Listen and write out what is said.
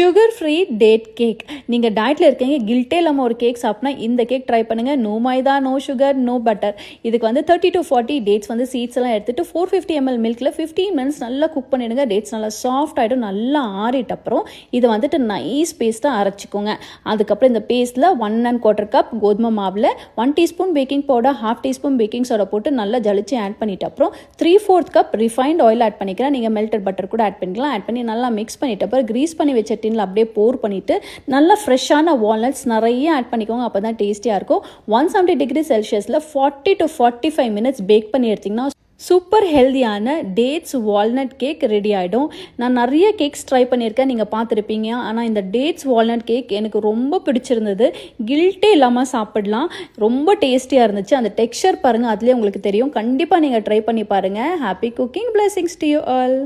Sugar free date cake. நீங்கள் டயட்டில் இருக்கீங்க, கில்ட்டே இல்லாமல் ஒரு கேக் சாப்பிட்னா இந்த கேக் ட்ரை பண்ணுங்கள். நோ மைதா, நோ சுகர், நோ பட்டர். இதுக்கு வந்து 30 to 40 டேட்ஸ் வந்து சீட்ஸ் எல்லாம் எடுத்துகிட்டு 450 ml மில்கில் 15 minutes நல்லா குக் பண்ணிவிடுங்க. டேட்ஸ் நல்லா சாஃப்ட் ஆகிடும். நல்லா ஆறிட்ட அப்புறம் இதை வந்துட்டு நைஸ் பேஸ்ட்டாக அரைச்சிக்கோங்க. அதுக்கப்புறம் இந்த பேஸ்ட்டில் 1 1/4 கப் கோதுமை மாவில் 1 teaspoon baking powder, 1/2 teaspoon baking soda போட்டு நல்லா ஜலிச்சு ஆட் பண்ணிட்ட அப்புறம் 3/4 கப் ரிஃபைண்ட் ஆயில் ஆட் பண்ணிக்கிறேன். நீங்கள் மெல்டட் பட்டர் கூட ஆட் பண்ணிக்கலாம். ஆட் பண்ணி நல்லா மிக்ஸ் பண்ணிட்ட அப்புறம் கிரீஸ் பண்ணி வச்ச டின்ல அப்படியே போர் பண்ணிவிட்டு நல்லா ஃப்ரெஷ்ஷான வால்நட்ஸ் நிறைய ஆட் பண்ணிக்கோங்க. அப்போ தான் டேஸ்டியாக இருக்கும். 170 degree செல்சியஸில் 40 to 45 minutes பேக் பண்ணி எடுத்திங்கன்னா சூப்பர் ஹெல்தியான டேட்ஸ் வால்நட் கேக் ரெடி ஆகிடும். நான் நிறைய கேக்ஸ் ட்ரை பண்ணியிருக்கேன், நீங்கள் பார்த்துருப்பீங்க. ஆனால் இந்த டேட்ஸ் வால்நட் கேக் எனக்கு ரொம்ப பிடிச்சிருந்தது. கில்ட்டே இல்லாமல் சாப்பிடலாம். ரொம்ப டேஸ்டியாக இருந்துச்சு. அந்த டெக்ஸ்சர் பாருங்கள், அதுலேயே உங்களுக்கு தெரியும். கண்டிப்பாக நீங்கள் ட்ரை பண்ணி பாருங்கள். Happy cooking. Blessings to you all.